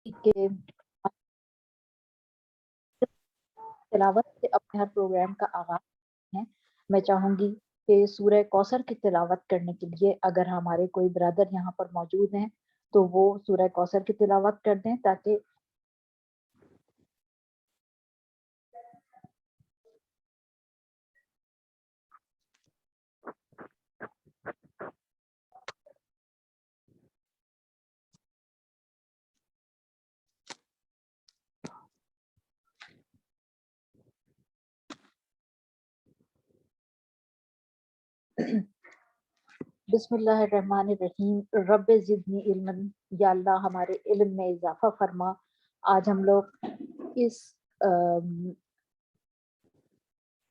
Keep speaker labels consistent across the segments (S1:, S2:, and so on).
S1: کہ تلاوت سے اپنے ہر پروگرام کا آغاز ہے. میں چاہوں گی کہ سورہ کوثر کی تلاوت کرنے کے لیے اگر ہمارے کوئی برادر یہاں پر موجود ہیں تو وہ سورہ کوثر کی تلاوت کر دیں تاکہ بسم اللہ الرحمن الرحیم. رب زدنی علما، یا اللہ ہمارے علم میں اضافہ فرما. آج ہم لوگ اس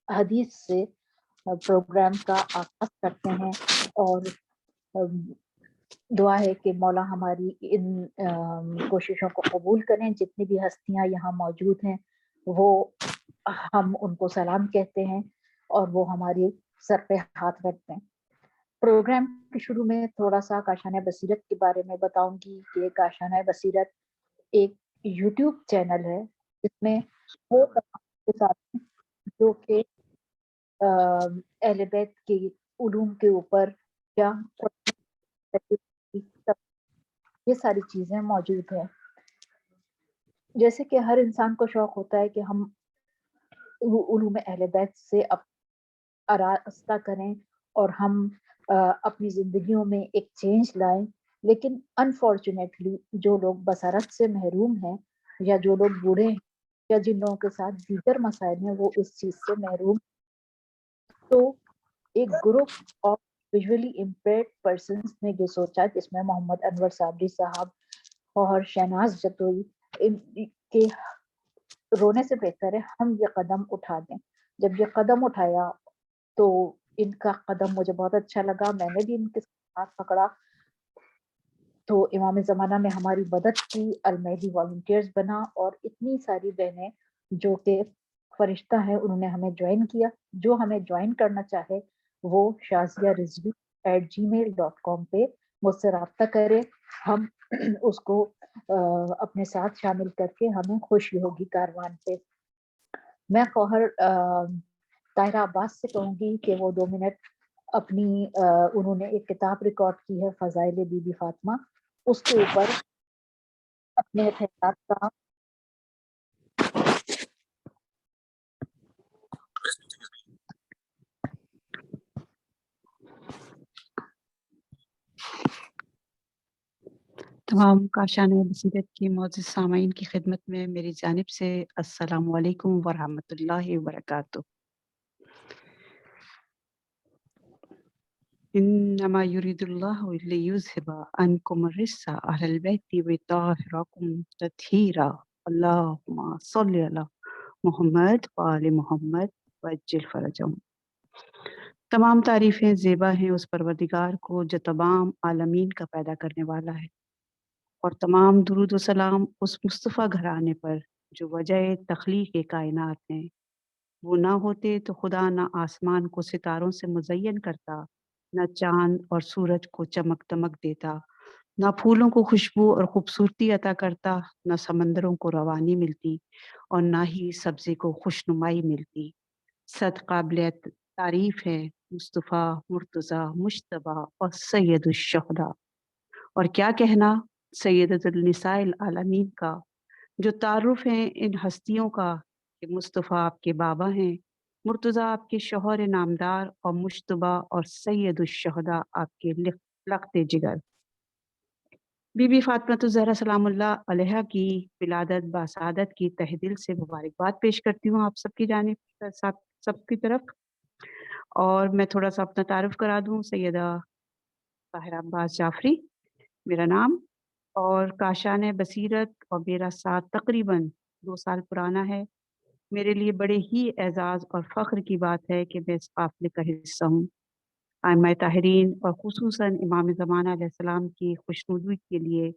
S1: حدیث سے پروگرام کا آغاز کرتے ہیں اور دعا ہے کہ مولا ہماری ان کوششوں کو قبول کریں. جتنی بھی ہستیاں یہاں موجود ہیں وہ ہم ان کو سلام کہتے ہیں اور وہ ہماری سر پہ ہاتھ رکھتے ہیں. پروگرام کے شروع میں تھوڑا سا کاشانہ بصیرت کے بارے میں بتاؤں گی کہ کاشانہ بصیرت ایک یوٹیوب چینل ہے جس میں وہ کے ساتھ جو کہ اہل بیت کے علوم کے اوپر یا یہ ساری چیزیں موجود ہیں. جیسے کہ ہر انسان کو شوق ہوتا ہے کہ ہم علوم اہل بیت سے آراستہ کریں اور ہم اپنی زندگیوں میں ایک چینج لائیں، لیکن انفارچونیٹلی جو لوگ بصارت سے محروم ہیں یا جو لوگ بوڑھے ہیں یا جن لوگوں کے ساتھ دیگر مسائل ہیں وہ اس چیز سے محروم. تو ایک group of visually impaired persons نے یہ سوچا جس میں محمد انور صابری صاحب اور شہناز جتوئی کے رونے سے بہتر ہے ہم یہ قدم اٹھا دیں. جب یہ قدم اٹھایا تو ان کا قدم مجھے بہت اچھا لگا. میں نے بھی ان کے ساتھ پکڑا تو امام زمانہ میں ہماری مدد کی. المہدی والنٹیئرز بنا اور اتنی ساری بہنیں جو کہ فرشتہ ہے انہوں نے ہمیں جوائن کیا. جو ہمیں جوائن کرنا چاہے وہ شازیہ رضوی @gmail.com پہ مجھ سے رابطہ کرے. ہم اس کو اپنے ساتھ شامل کر کے ہمیں خوشی ہوگی کاروان پہ. میں فوہر طاہرہ عباس سے کہوں گی کہ وہ 2 منٹ اپنی انہوں نے ایک کتاب ریکارڈ کی ہے فضائل بی بی فاطمہ، اس کے اوپر اپنے خیالات کا
S2: تمام کاشانہ بصیرت کی معزز سامعین کی خدمت میں میری جانب سے السلام علیکم ورحمۃ اللہ وبرکاتہ. انما یرید اللہ لیذھب عنکم الرجس اہل البیت ویطہرکم تطہیرا. اللہم صل علی محمد وآل محمد وعجل فرجہم. تمام تعریفیں زیبا ہیں اس پروردگار کو جو تمام عالمین کا پیدا کرنے والا ہے، اور تمام درود و سلام اس مصطفیٰ گھرانے پر جو وجہ تخلیق کائنات ہیں. وہ نہ ہوتے تو خدا نہ آسمان کو ستاروں سے مزین کرتا، نہ چاند اور سورج کو چمک دمک دیتا، نہ پھولوں کو خوشبو اور خوبصورتی عطا کرتا، نہ سمندروں کو روانی ملتی اور نہ ہی سبزے کو خوشنمائی ملتی. صد قابل تعریف ہے مصطفیٰ، مرتضیٰ، مجتبیٰ اور سید الشہداء. اور کیا کہنا سیدۃ النساء العالمین کا، جو تعارف ہیں ان ہستیوں کا کہ مصطفیٰ آپ کے بابا ہیں، مرتضیٰ آپ کے شوہر نامدار اور مجتبیٰ اور سید الشہداء آپ کے لخت جگر. بی بی فاطمہ الزہرا سلام اللہ علیہا کی ولادت باسعادت کی تہ دل سے مبارکباد پیش کرتی ہوں آپ سب کی جانب سب کی طرف. اور میں تھوڑا سا اپنا تعارف کرا دوں. سیدہ طاہرہ عباس جعفری میرا نام، اور کاشانہ بصیرت اور میرا ساتھ تقریباً 2 سال پرانا ہے. میرے لیے بڑے ہی اعزاز اور فخر کی بات ہے کہ میں اس قافلے کا حصہ ہوں. ائمہ طاہرین اور خصوصاً امام زمانہ علیہ السلام کی خوشنودی کے لیے،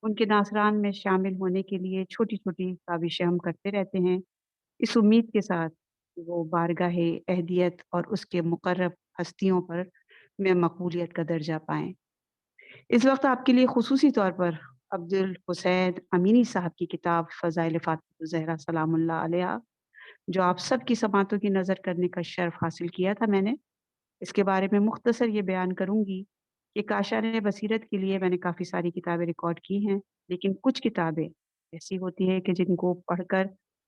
S2: ان کے ناصران میں شامل ہونے کے لیے چھوٹی چھوٹی کاوشیں ہم کرتے رہتے ہیں، اس امید کے ساتھ کہ وہ بارگاہ اہدیت اور اس کے مقرب ہستیوں پر میں مقبولیت کا درجہ پائیں. اس وقت آپ کے لیے خصوصی طور پر عبد الحسین امینی صاحب کی کتاب فضائل فاطمہ الزہرا سلام اللہ علیہا، جو آپ سب کی سماعتوں کی نظر کرنے کا شرف حاصل کیا تھا میں نے، اس کے بارے میں مختصر یہ بیان کروں گی کہ کاشان بصیرت کے لیے میں نے کافی ساری کتابیں ریکارڈ کی ہیں، لیکن کچھ کتابیں ایسی ہوتی ہے کہ جن کو پڑھ کر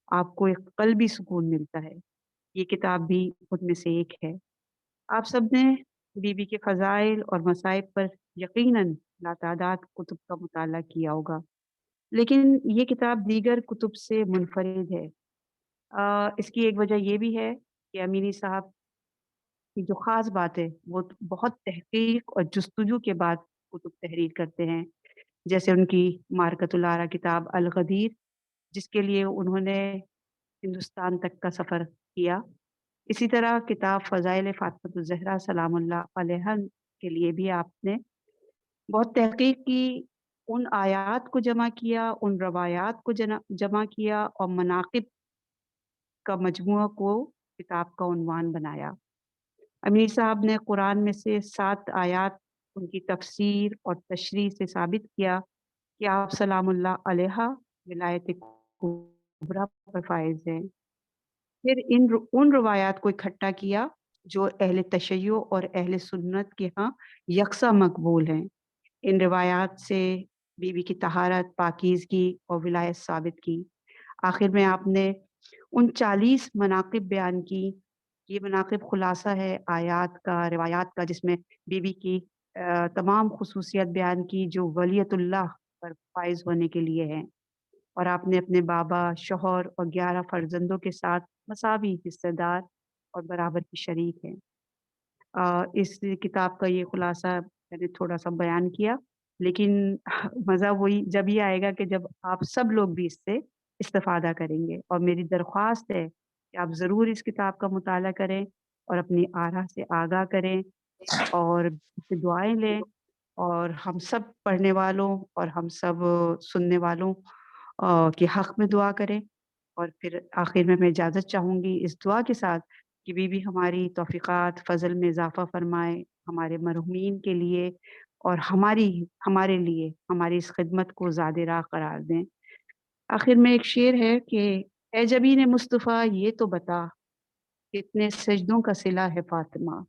S2: آپ کو ایک قلبی سکون ملتا ہے۔ یہ کتاب بھی ان میں سے ایک ہے۔ آپ سب نے بی بی کے فضائل اور مصائب پر یقیناً لاتعداد کتب کا مطالعہ کیا ہوگا، لیکن یہ کتاب دیگر کتب سے منفرد ہے۔ اس کی ایک وجہ یہ بھی ہے کہ امینی صاحب کی جو خاص بات ہے وہ بہت تحقیق اور جستجو کے بعد کتب تحریر کرتے ہیں، جیسے ان کی معرکۃ الآرا کتاب الغدیر، جس کے لیے انہوں نے ہندوستان تک کا سفر کیا۔ اسی طرح کتاب فضائل فاطمہ الزہرا سلام اللہ علیہا کے لیے بھی آپ نے بہت تحقیق کی، ان آیات کو جمع کیا، ان روایات کو جمع کیا اور مناقب کا مجموعہ کو کتاب کا عنوان بنایا۔ امیر صاحب نے قرآن میں سے 7 آیات ان کی تفسیر اور تشریح سے ثابت کیا کہ آپ سلام اللہ علیہا ولایت کبریٰ پر فائز ہیں۔ پھر ان روایات کو اکٹھا کیا جو اہل تشیع اور اہل سنت کے ہاں یکساں مقبول ہیں۔ ان روایات سے بی بی کی طہارت، پاکیزگی اور ولایت ثابت کی۔ آخر میں آپ نے ان 40 مناقب بیان کی۔ یہ مناقب خلاصہ ہے آیات کا، روایات کا، جس میں بی بی کی تمام خصوصیت بیان کی جو ولیت اللہ پر فائز ہونے کے لیے ہیں، اور آپ نے اپنے بابا، شوہر اور 11 فرزندوں کے ساتھ مساوی حصہ دار اور برابر کی شریک ہیں۔ اس کتاب کا یہ خلاصہ میں نے تھوڑا سا بیان کیا، لیکن مزہ وہی جب یہ آئے گا کہ جب آپ سب لوگ بھی اس سے استفادہ کریں گے، اور میری درخواست ہے کہ آپ ضرور اس کتاب کا مطالعہ کریں اور اپنی آرا سے آگاہ کریں اور دعائیں لیں، اور ہم سب پڑھنے والوں اور ہم سب سننے والوں کے حق میں دعا کریں۔ اور پھر آخر میں اجازت چاہوں گی اس دعا کے ساتھ کہ بی بی ہماری توفیقات فضل میں اضافہ فرمائے، ہمارے مرحومین کے لیے اور ہمارے لیے ہماری اس خدمت کو زیادہ راہ قرار دیں۔ آخر میں ایک شعر ہے کہ اے جبین مصطفیٰ یہ تو بتا، کتنے سجدوں کا صلہ ہے فاطمہ۔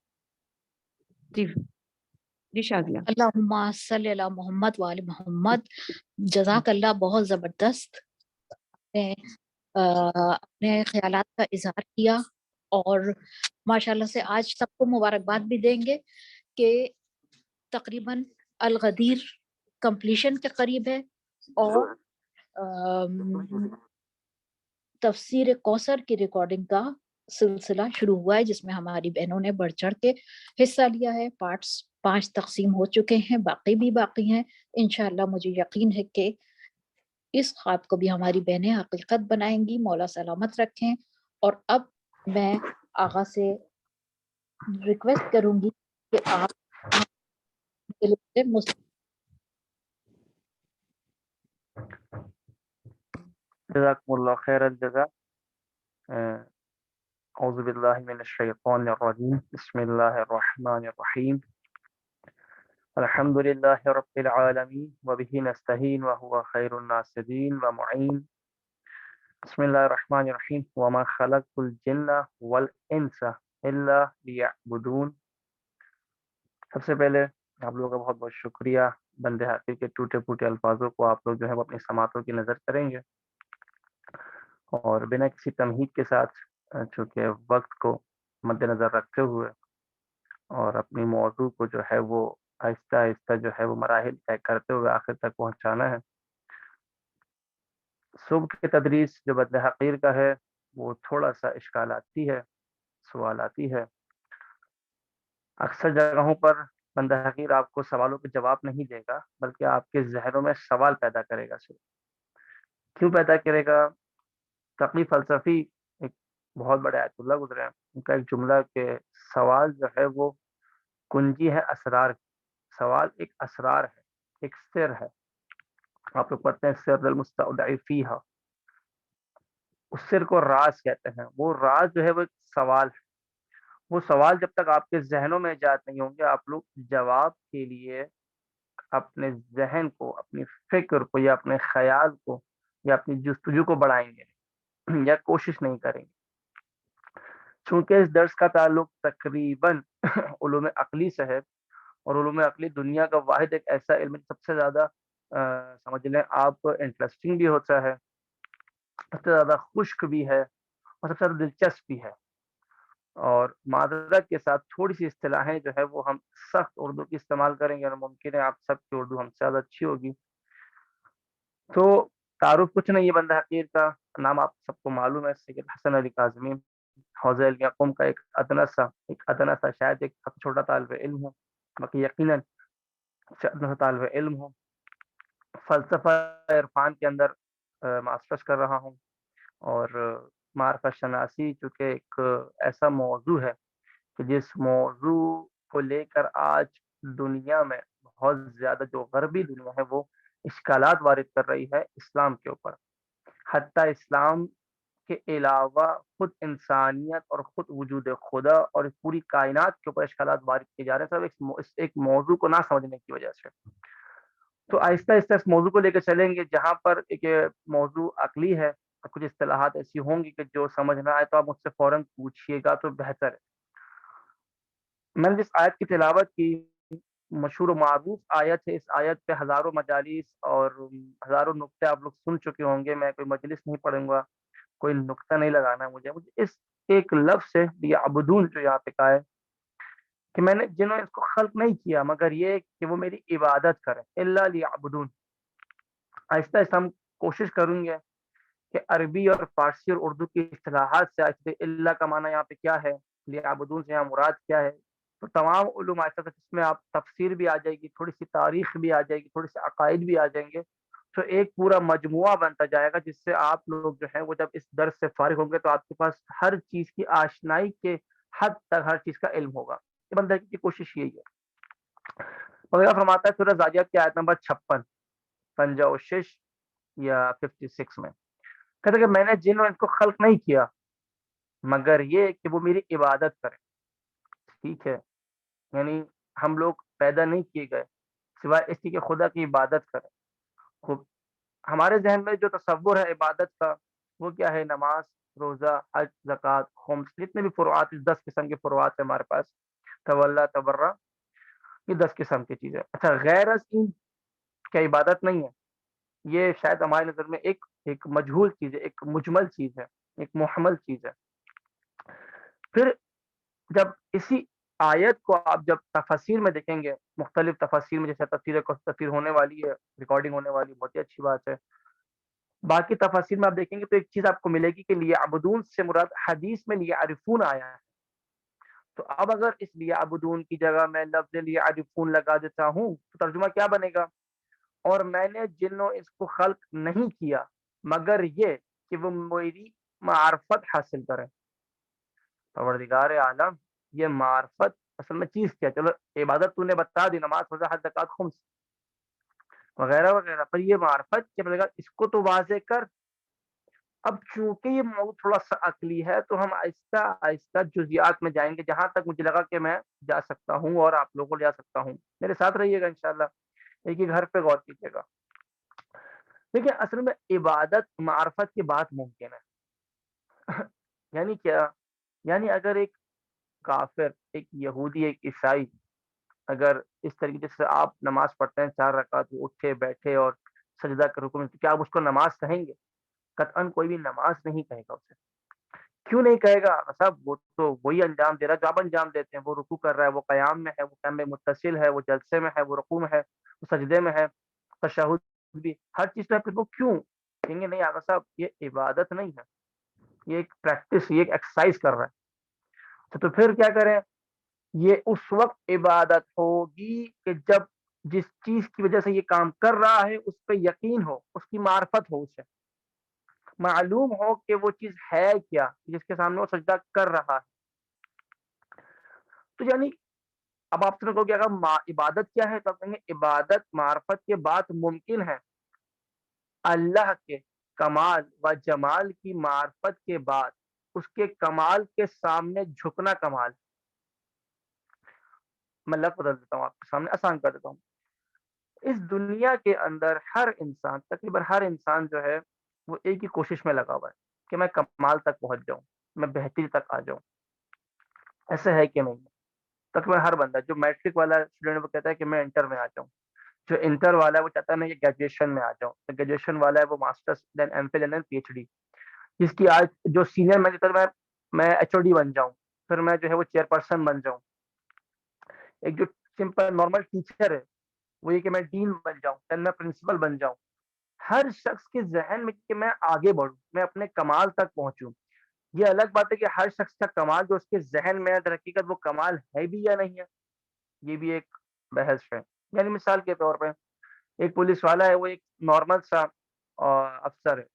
S2: جی شازیہ۔
S1: اللہم صلی علی محمد وآل محمد۔ جزاک اللہ، بہت زبردست نے اپنے خیالات کا اظہار کیا، اور ماشاءاللہ سے آج سب کو مبارکباد بھی دیں گے کہ تقریباً الغدیر کمپلیشن کے قریب ہے، اور تفسیر کوثر کی ریکارڈنگ کا سلسلہ شروع ہوا ہے، جس میں ہماری بہنوں نے بڑھ چڑھ کے حصہ لیا ہے۔ پارٹس 5 تقسیم ہو چکے ہیں، باقی بھی باقی ہیں۔ انشاءاللہ مجھے یقین ہے کہ اس خواب کو بھی ہماری بہنیں حقیقت بنائیں گی، مولا سلامت رکھیں۔ اور اب میں آغا سے ریکویسٹ کروں گی کہ آپ
S3: جزاکم اللہ خیر الجزا۔ اعوذ باللہ من الشیطان الرجیم، بسم اللہ الرحمن الرحیم، الحمد للہ رب العالمین وبہ نستعین وہو خیر الناصرین ومعین۔ بسم اللہ الرحمن الرحیم، وما خلقت الجن والانس الا لیعبدون۔ سب سے پہلے آپ لوگوں کا بہت بہت شکریہ۔ بند حقیر کے ٹوٹے پھوٹے الفاظوں کو آپ لوگ جو ہے وہ اپنی سماعتوں کی نظر کریں گے، اور بنا کسی تمہید کے ساتھ چونکہ وقت کو مد نظر رکھتے ہوئے اور اپنی موضوع کو جو ہے وہ آہستہ آہستہ جو ہے وہ مراحل طے کرتے ہوئے آخر تک پہنچانا ہے۔ صبح کی تدریس جو بند حقیر کا ہے وہ تھوڑا سا اشکال آتی ہے، سوال آتی ہے۔ اکثر جگہوں پر بند حقیر آپ کو سوالوں کے جواب نہیں دے گا، بلکہ آپ کے ذہنوں میں سوال پیدا کرے گا۔ کیوں پیدا کرے گا؟ تقی فلسفی ایک بہت بڑے آیت اللہ گزرے ہیں، ان کا ایک جملہ کہ سوال جو ہے وہ کنجی ہے اسرار کی۔ سوال ایک اسرار ہے، ایک سر ہے۔ آپ لوگ پڑھتے ہیں سر المستودع فیہا، اس سر کو راز کہتے ہیں۔ وہ راز جو ہے وہ ایک سوال ہے۔ وہ سوال جب تک آپ کے ذہنوں میں ایجاد نہیں ہوں گے، آپ لوگ جواب کے لیے اپنے ذہن کو، اپنی فکر کو، یا اپنے خیال کو، یا اپنی جستجو کو بڑھائیں گے یا کوشش نہیں کریں گے. چونکہ اس درس کا تعلق تقریباً علوم عقلی سے ہے، اور علوم عقلی دنیا کا واحد ایک ایسا علم ہے سب سے زیادہ سمجھ لیں آپ انٹرسٹنگ بھی ہوتا ہے، سب سے زیادہ خشک بھی ہے، اور سب سے زیادہ دلچسپ بھی ہے. اور معذرت کے ساتھ تھوڑی سی اصطلاحیں جو ہے وہ ہم سخت اردو کی استعمال کریں گے، اور ممکن ہے آپ سب کی اردو ہم سے زیادہ اچھی ہوگی. تو تعارف کچھ نہیں، یہ بندہ حقیر کا نام آپ سب کو معلوم ہے، سید حسن علی کاظمی حوزہ علیہ قوم کا ایک ادنا سا شاید ایک سب سے چھوٹا طالب علم ہوں، باقی یقیناً ادنا سا طالب علم ہوں. فلسفہ عرفان کے اندر ماسٹرز کر رہا ہوں، اور معرفت شناسی چونکہ ایک ایسا موضوع ہے کہ جس موضوع کو لے کر آج دنیا میں بہت زیادہ جو غربی دنیا ہے وہ اشکالات وارد کر رہی ہے اسلام کے اوپر. حتیٰ اسلام کے علاوہ خود انسانیت اور خود وجود خدا اور اس پوری کائنات کے اوپر اشکالات وارد کیے جا رہے ہیں سب ایک موضوع کو نہ سمجھنے کی وجہ سے. تو آہستہ آہستہ اس موضوع کو لے کے چلیں گے، جہاں پر ایک موضوع عقلی ہے، کچھ اصطلاحات ایسی ہوں گی کہ جو سمجھ نہ آئے تو آپ مجھ سے فوراً پوچھیے گا تو بہتر ہے. میں نے جس آیت کی تلاوت کی، مشہور و معروف آیت ہے، اس آیت پہ ہزاروں مجالس اور ہزاروں نقطے آپ لوگ سن چکے ہوں گے. میں کوئی مجلس نہیں پڑھوں گا، کوئی نقطہ نہیں لگانا ہے مجھے اس ایک لفظ سے لیعبدون جو یہاں پہ کہا ہے کہ میں نے جنہوں نے اس کو خلق نہیں کیا مگر یہ کہ وہ میری عبادت کریں، الا لیعبدون. آہستہ آہستہ ہم کوشش کریں گے کہ عربی اور فارسی اور اردو کی اصطلاحات سے آہستہ اللہ کا معنی یہاں پہ کیا ہے، لیعبدون سے یہاں مراد کیا ہے. تو تمام علوم آہستہ آہستہ جس میں آپ تفسیر بھی آ جائے گی، تھوڑی سی تاریخ بھی آ جائے گی، تھوڑے سے عقائد بھی آ جائیں گے، تو ایک پورا مجموعہ بنتا جائے گا جس سے آپ لوگ جو ہیں وہ جب اس درس سے فارغ ہوں گے تو آپ کے پاس ہر چیز کی آشنائی کے حد تک ہر چیز کا علم ہوگا. یہ بندہ کی کوشش یہی ہے. وغیرہ فرماتا ہے سورہ زاریات کی آیت نمبر 56 55 یا 56 میں کہتا ہے کہ میں نے جن اور ان کو خلق نہیں کیا مگر یہ کہ وہ میری عبادت کریں. ٹھیک ہے، یعنی ہم لوگ پیدا نہیں کیے گئے سوائے اس کی کہ خدا کی عبادت کریں. خوب ہمارے ذہن میں جو تصور ہے عبادت کا وہ کیا ہے؟ نماز، روزہ، حج، زکوٰۃ، خمس، جتنے بھی فروعات، 10 قسم کے فروعات ہیں ہمارے پاس، تولا تبرہ، یہ 10 قسم کی چیزیں. اچھا، غیر از ان کیا عبادت نہیں ہے؟ یہ شاید ہماری نظر میں ایک مجہول چیز ہے، ایک مجمل چیز ہے، ایک محمل چیز ہے. پھر جب اسی آیت کو آپ جب تفاسیر میں دیکھیں گے، مختلف تفاسیر میں، جیسے تفسیر ہونے والی ہے، ریکارڈنگ ہونے والی، بہت ہی اچھی بات ہے. باقی تفاسیر میں آپ دیکھیں گے تو ایک چیز آپ کو ملے گی کہ لیعبدون سے مراد حدیث میں لیعرفون آیا ہے. تو اب اگر اس لیعبدون کی جگہ میں لفظ لیعرفون لگا دیتا ہوں تو ترجمہ کیا بنے گا؟ اور میں نے جنوں اس کو خلق نہیں کیا مگر یہ کہ وہ میری معرفت حاصل کریں. پروردگار عالم، یہ معرفت اصل میں چیز کیا؟ چلو عبادت تو نے بتا دی، نماز، روزہ، حج، زکوٰۃ، خمس وغیرہ وغیرہ، پر یہ معرفت کیا بولے گا؟ اس کو تو واضح کر. اب چونکہ یہ موضوع تھوڑا سا عقلی ہے تو ہم آہستہ آہستہ جزیات میں جائیں گے جہاں تک مجھے لگا کہ میں جا سکتا ہوں اور آپ لوگوں کو جا سکتا ہوں. میرے ساتھ رہیے گا انشاءاللہ، ایک ہی گھر پہ غور کیجیے گا. دیکھیں اصل میں عبادت معرفت کی بات ممکن ہے. یعنی کیا؟ یعنی اگر ایک کافر، ایک یہودی، ایک عیسائی اگر اس طریقے سے آپ نماز پڑھتے ہیں 4 رکعت، اٹھے بیٹھے اور سجدہ کر رکوع میں، کیا آپ اس کو نماز کہیں گے؟ قطعاً کوئی بھی نماز نہیں کہے گا اسے. کیوں نہیں کہے گا صاحب؟ وہ تو وہی انجام دے رہا ہے جو آپ انجام دیتے ہیں. وہ رکوع کر رہا ہے، وہ قیام میں ہے، وہ قیام میں متصل ہے، وہ جلسے میں ہے، وہ رکوع میں ہے، وہ سجدے میں ہے، تشہد بھی، ہر چیز پہ وہ کیوں کہیں گے؟ نہیں آقا صاحب، یہ عبادت نہیں ہے، یہ ایک پریکٹس، یہ ایک ایکسرسائز کر رہا ہے. تو پھر کیا کریں؟ یہ اس وقت عبادت ہوگی کہ جب جس چیز کی وجہ سے یہ کام کر رہا ہے اس پہ یقین ہو، اس کی معرفت ہو، اسے معلوم ہو کہ وہ چیز ہے کیا جس کے سامنے وہ سجدہ کر رہا ہے. تو یعنی اب آپ سے کہو کہ اگر عبادت کیا ہے تو آپ کہیں گے عبادت معرفت کے بعد ممکن ہے. اللہ کے کمال و جمال کی معرفت کے بعد اس کے کمال کے سامنے جھکنا کمال. میں لفظ بدل دیتا ہوں، آپ کے سامنے آسان کر دیتا ہوں. اس دنیا کے اندر ہر انسان، تقریباً ہر انسان جو ہے وہ ایک ہی کوشش میں لگا ہوا ہے کہ میں کمال تک پہنچ جاؤں، میں بہتری تک آ جاؤں. ایسا ہے کہ نہیں؟ تقریباً ہر بندہ، جو میٹرک والا اسٹوڈنٹ وہ کہتا ہے کہ میں انٹر میں آ جاؤں، جو انٹر والا ہے وہ چاہتا ہے میں یہ گریجویشن میں آ جاؤں، گریجویشن والا ہے وہ ماسٹرس دین ایم فل دین پی ایچ ڈی. جس کی آج جو سینئر مینیجر میں ایچ او ڈی بن جاؤں، پھر میں جو ہے وہ چیئر پرسن بن جاؤں. ایک جو سمپل نارمل ٹیچر ہے وہ یہ کہ میں ڈین بن جاؤں، پھر میں پرنسپل بن جاؤں. ہر شخص کے ذہن میں کہ میں آگے بڑھوں، میں اپنے کمال تک پہنچوں. یہ الگ بات ہے کہ ہر شخص کا کمال جو اس کے ذہن میں ہے در حقیقت وہ کمال ہے بھی یا نہیں ہے، یہ بھی ایک بحث ہے. یعنی مثال کے طور پہ ایک پولیس والا ہے، وہ ایک نارمل سا افسر ہے،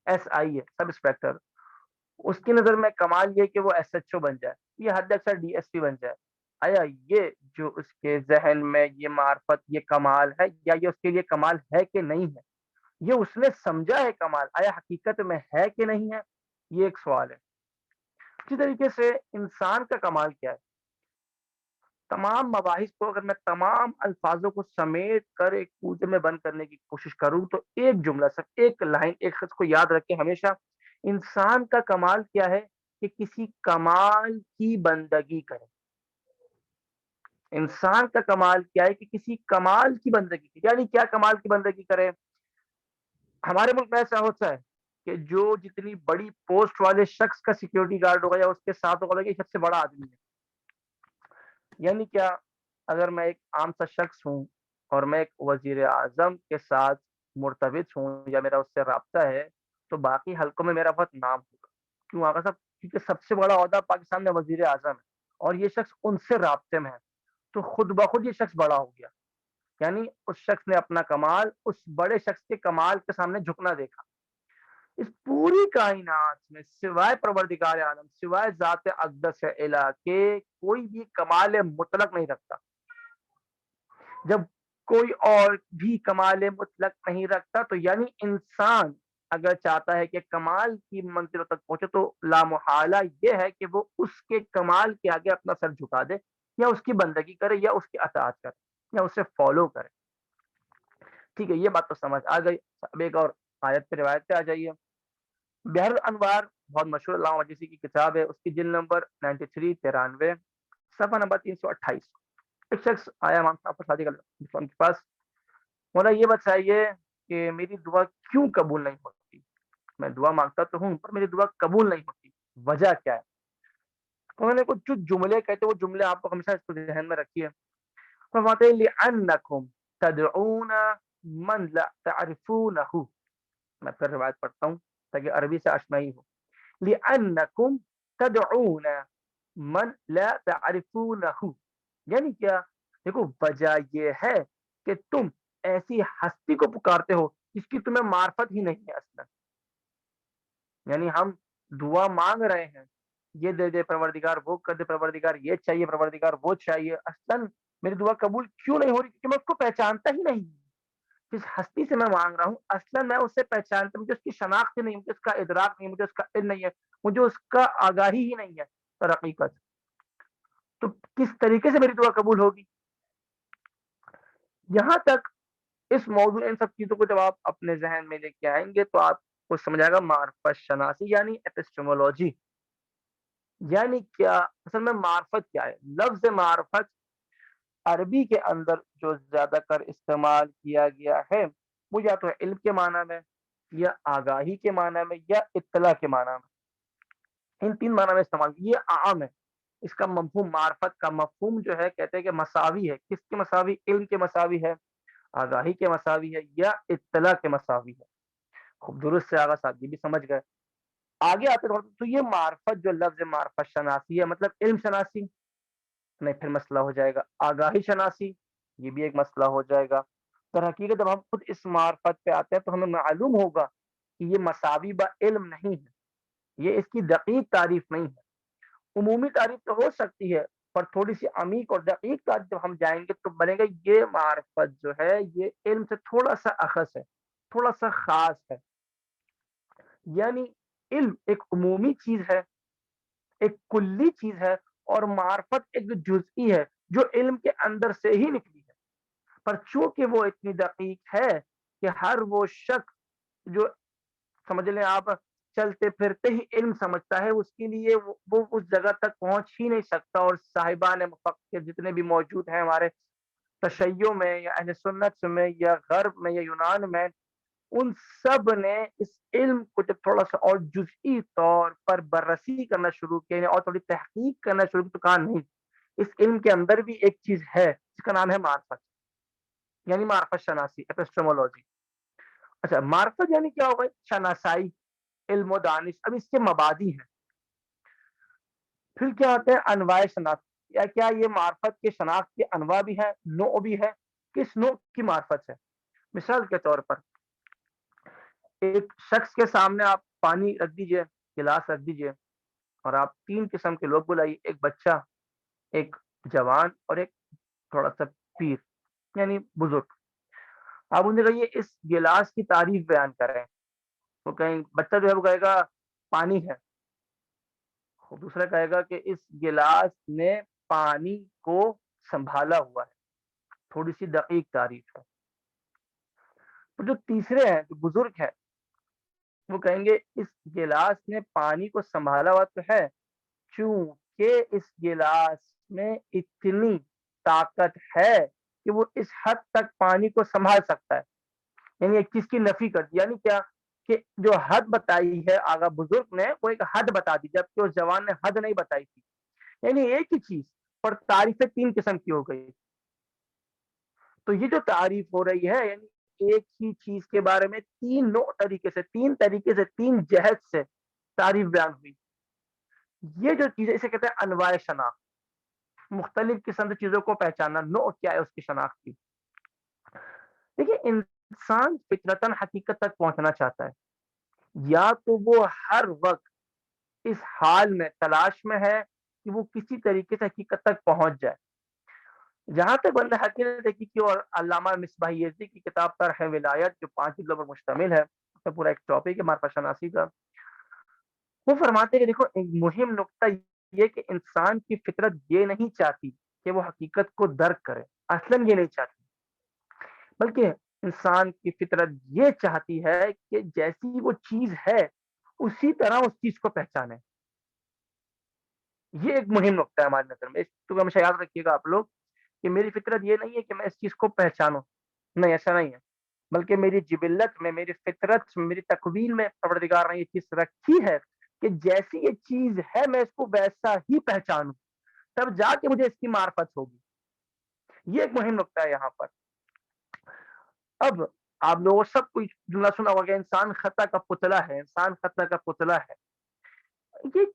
S3: ایس آئی ہے، سب انسپیکٹر. اس کی نظر میں کمال یہ کہ وہ ایس ایچ او بن جائے، یہ حد اکثر ڈی ایس پی بن جائے. آیا یہ جو اس کے ذہن میں یہ معرفت یہ کمال ہے، یا یہ اس کے لیے کمال ہے کہ نہیں ہے؟ یہ اس نے سمجھا ہے کمال، آیا حقیقت میں ہے کہ نہیں ہے؟ یہ ایک سوال ہے. اسی طریقے سے انسان کا کمال کیا ہے؟ تمام مباحث کو اگر میں تمام الفاظوں کو سمیٹ کر ایک پوجے میں بند کرنے کی کوشش کروں تو ایک جملہ، صرف ایک لائن، ایک شخص کو یاد رکھے ہمیشہ، انسان کا کمال کیا ہے کہ کسی کمال کی بندگی کرے. انسان کا کمال کیا ہے کہ کسی کمال کی بندگی کرے. یعنی کیا کمال کی بندگی کرے؟ ہمارے ملک میں ایسا ہوتا ہے کہ جو جتنی بڑی پوسٹ والے شخص کا سیکیورٹی گارڈ ہوگا یا اس کے ساتھ ہوگا کہ سب سے بڑا آدمی ہے. یعنی کیا؟ اگر میں ایک عام سا شخص ہوں اور میں ایک وزیر اعظم کے ساتھ مرتبط ہوں یا میرا اس سے رابطہ ہے تو باقی حلقوں میں میرا بہت نام ہوگا. کیوں آقا صاحب؟ کیونکہ سب سے بڑا عہدہ پاکستان میں وزیر اعظم ہے اور یہ شخص ان سے رابطے میں ہے، تو خود بخود یہ شخص بڑا ہو گیا. یعنی اس شخص نے اپنا کمال اس بڑے شخص کے کمال کے سامنے جھکنا دیکھا. اس پوری کائنات میں سوائے پروردگار عالم، سوائے ذات اقدس الہ کے کوئی بھی کمال مطلق نہیں رکھتا. جب کوئی اور بھی کمال مطلق نہیں رکھتا تو یعنی انسان اگر چاہتا ہے کہ کمال کی منزلوں تک پہنچے تو لامحالہ یہ ہے کہ وہ اس کے کمال کے آگے اپنا سر جھکا دے، یا اس کی بندگی کرے، یا اس کی اطاعت کرے، یا اسے فالو کرے. ٹھیک ہے، یہ بات تو سمجھ آ گئی. اب ایک اور آیت پہ روایت پہ آ جائیے. بحر الانوار بہت مشہور علامہ مجلسی کی کتاب ہے، اس کی جلد نمبر 93 صفحہ نمبر 328. ایک شخص آیا امام صاحب شادی کا ان کے پاس، مولا یہ بتائیے کہ میری دعا کیوں قبول نہیں ہوتی؟ میں دعا مانگتا تو ہوں پر میری دعا قبول نہیں ہوتی، وجہ کیا ہے؟ انہوں نے کچھ جو جملے کہتے وہ جملے آپ کو ہمیشہ اس کو ذہن میں رکھیے. فرماتے ہیں لِأَنَّكُمْ تَدْعُونَ مَنْ لَا تَعْرِفُونَهُ. میں پھر روایت پڑھتا ہوں تاکہ عربی سے آشنائی ہو. لِأَنَّكُمْ تَدْعُونَ مَنْ لَا تَعْرِفُونَهُ. یعنی کیا؟ دیکھو وجہ یہ ہے کہ تم ایسی ہستی کو پکارتے ہو جس کی تمہیں معرفت ہی نہیں ہے اصلا. یعنی ہم دعا مانگ رہے ہیں، یہ دے دے پروردگار، وہ کر دے پروردگار، یہ چاہیے پروردگار، وہ چاہیے. اصلا میری دعا قبول کیوں نہیں ہو رہی؟ کیونکہ میں اس کو پہچانتا ہی نہیں. جس ہستی سے میں مانگ رہا ہوں اصلا میں اسے پہچانتا، مجھے اس کی شناخت نہیں، مجھے اس کا ادراک نہیں، مجھے اس کا علم نہیں ہے، مجھے اس کا آگاہی ہی نہیں ہے در حقیقت. تو کس طریقے سے میری دعا قبول ہوگی؟ یہاں تک اس موضوع ان سب چیزوں کو جب آپ اپنے ذہن میں لے کے آئیں گے تو آپ کو سمجھ آئے گا معرفت شناسی یعنی ایپسٹیمولوجی. یعنی کیا؟ اصل میں معرفت کیا ہے؟ لفظ معرفت عربی کے اندر جو زیادہ تر استعمال کیا گیا ہے وہ یا تو علم کے معنی میں، یا آگاہی کے معنی میں، یا اطلاع کے معنی میں. ان تین معنی میں استعمال. یہ عام ہے. اس کا مفہوم، معرفت کا مفہوم جو ہے کہتے ہیں کہ مساوی ہے. کس کے مساوی؟ علم کے مساوی ہے، آگاہی کے مساوی ہے، یا اطلاع کے مساوی ہے. خوب درست سے آگا صاحب یہ بھی سمجھ گئے. آگے آتے تو یہ معرفت جو لفظ معرفت شناسی ہے مطلب علم شناسی نہیں، پھر مسئلہ ہو جائے گا آگاہی شناسی، یہ بھی ایک مسئلہ ہو جائے گا. در حقیقت جب ہم خود اس معرفت پہ آتے ہیں تو ہمیں معلوم ہوگا کہ یہ مساوی با علم نہیں ہے، یہ اس کی دقیق تعریف نہیں ہے. عمومی تعریف تو ہو سکتی ہے پر تھوڑی سی عمیق اور دقیق تعریف جب ہم جائیں گے تو بنے گا یہ معرفت جو ہے یہ علم سے تھوڑا سا اخص ہے، تھوڑا سا خاص ہے. یعنی علم ایک عمومی چیز ہے، ایک کلی چیز ہے، اور معرفت ایک جزئی ہے جو علم کے اندر سے ہی نکلی ہے. پر چونکہ وہ اتنی دقیق ہے کہ ہر وہ شخص جو سمجھ لیں آپ چلتے پھرتے ہی علم سمجھتا ہے، اس کے لیے وہ اس جگہ تک پہنچ ہی نہیں سکتا. اور صاحبان مفکر جتنے بھی موجود ہیں ہمارے تشیع میں یا اہل سنت میں یا غرب میں یا یونان میں، ان سب نے اس علم کو جب تھوڑا سا اور جزئی طور پر بررسی کرنا شروع کیا اور تھوڑی تحقیق کرنا شروع کی، تو کہا نہیں، اس علم کے اندر بھی ایک چیز ہے جس کا نام ہے معرفت، یعنی معرفت شناسی، اپسٹمولوجی. اچھا، معرفت یعنی کیا ہوگا؟ شناسائی، علم و دانش. اب اس کے مبادی ہیں. پھر کیا ہوتے ہیں؟ انواع شناخت. یا کیا یہ معرفت کے شناخت کے انواع بھی ہیں، نوع بھی ہے؟ کس نوع کی معرفت ہے؟ مثال کے طور پر ایک شخص کے سامنے آپ پانی رکھ دیجئے، گلاس رکھ دیجئے، اور آپ 3 قسم کے لوگ بلائیے، ایک بچہ، ایک جوان اور ایک تھوڑا سا پیر یعنی بزرگ. آپ انہیں کہیے اس گلاس کی تعریف بیان کریں. وہ کہیں، بچہ جو ہے وہ کہے گا پانی ہے. دوسرا کہے گا کہ اس گلاس نے پانی کو سنبھالا ہوا ہے. تھوڑی سی دقیق تعریف ہے. جو تیسرے ہیں، جو بزرگ ہے، وہ کہیں گے اس گلاس نے پانی کو سنبھالا ہوا تو ہے، چونکہ اس گلاس میں اتنی طاقت ہے کہ وہ اس حد تک پانی کو سنبھال سکتا ہے. یعنی ایک چیز کی نفی کر دی. یعنی کیا کہ جو حد بتائی ہے آگا بزرگ نے، وہ ایک حد بتا دی، جبکہ اس جوان نے حد نہیں بتائی تھی. یعنی ایک ہی چیز پر تعریفیں 3 قسم کی ہو گئی. تو یہ جو تعریف ہو رہی ہے، یعنی ایک ہی چیز کے بارے میں 3 نوع طریقے سے، 3 جہت سے تعریف بیان ہوئی. یہ جو چیزیں، اسے کہتے ہیں انواع شناخت. مختلف قسم کی چیزوں کو پہچاننا، نوع کیا ہے اس کی شناخت کی. دیکھیے، انسان فطرتاً حقیقت تک پہنچنا چاہتا ہے. یا تو وہ ہر وقت اس حال میں تلاش میں ہے کہ وہ کسی طریقے سے حقیقت تک پہنچ جائے. جہاں تک بندہ حقیقت حقیقی، اور علامہ مصباحی یزدی کی کتاب طرح ولایت جو 5 جلدوں پر مشتمل ہے، اس کا پورا ایک ٹاپک ہے معرفت شناسی کا، وہ فرماتے ہیں کہ دیکھو، ایک مہم نقطہ یہ کہ انسان کی فطرت یہ نہیں چاہتی کہ وہ حقیقت کو درک کرے. اصلاً یہ نہیں چاہتی، بلکہ انسان کی فطرت یہ چاہتی ہے کہ جیسی وہ چیز ہے اسی طرح اس چیز کو پہچانے. یہ ایک مہم نقطہ ہے ہماری نظر میں. اس کو ہمیشہ یاد رکھیے گا آپ لوگ کہ میری فطرت یہ نہیں ہے کہ میں اس چیز کو پہچانوں. نہیں، ایسا نہیں ہے. بلکہ میری جبلت میں، میری فطرت میں، میری تکوین میں پروردگار نے یہ چیز رکھی ہے کہ جیسی یہ چیز ہے میں اس کو ویسا ہی پہچانوں، تب جا کے مجھے اس کی معرفت ہوگی. یہ ایک مہم نقطہ ہے یہاں پر. اب آپ لوگوں سب کوئی جملہ سنا ہوگا، انسان خطا کا پتلا ہے، انسان خطا کا پتلا ہے. یہ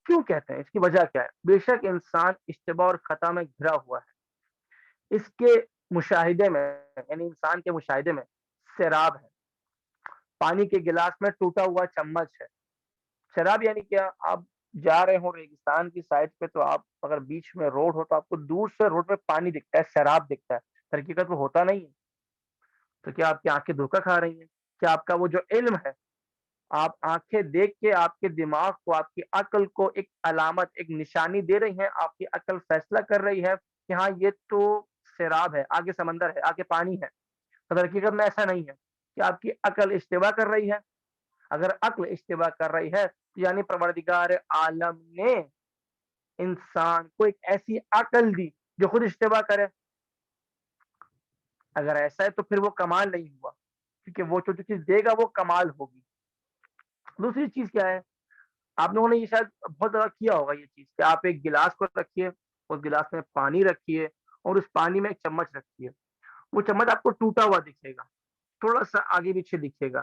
S3: کیوں کہتے ہیں؟ اس کی وجہ کیا ہے؟ بے شک انسان اشتباہ اور خطا میں گھرا ہوا ہے. اس کے مشاہدے میں، یعنی انسان کے مشاہدے میں سیراب ہے. پانی کے گلاس میں ٹوٹا ہوا چمچ ہے. شراب یعنی کیا؟ آپ جا رہے ہوں ریگستان کی سائڈ پہ، تو آپ اگر بیچ میں روڈ ہو تو آپ کو دور سے روڈ پہ پانی دکھتا ہے، سیراب دکھتا ہے، حقیقت وہ ہوتا نہیں ہے. تو کیا آپ کی آنکھیں دھوکہ کھا رہی ہیں؟ کیا آپ کا وہ جو علم ہے، آپ آنکھیں دیکھ کے آپ کے دماغ کو، آپ کی عقل کو ایک علامت، ایک نشانی دے رہی ہیں، آپ کی عقل فیصلہ کر رہی ہے کہ ہاں یہ تو سیراب ہے، آگے سمندر ہے، آگے پانی ہے. تو حقیقت میں ایسا نہیں ہے. کہ آپ کی عقل اشتباہ کر رہی ہے؟ اگر عقل اشتباہ کر رہی ہے تو یعنی پروردگار عالم نے انسان کو ایک ایسی عقل دی جو خود اشتباہ کرے. اگر ایسا ہے تو پھر وہ کمال نہیں ہوا، کیونکہ وہ جو چیز دے گا وہ کمال ہوگی. دوسری چیز کیا ہے؟ آپ لوگوں نے یہ شاید بہت زیادہ کیا ہوگا یہ چیز کہ آپ ایک گلاس کو رکھیے، اس گلاس میں پانی رکھیے، اور اس پانی میں ایک چمچ رکھیے. وہ چمچ آپ کو ٹوٹا ہوا دکھے گا، تھوڑا سا آگے پیچھے دکھے گا.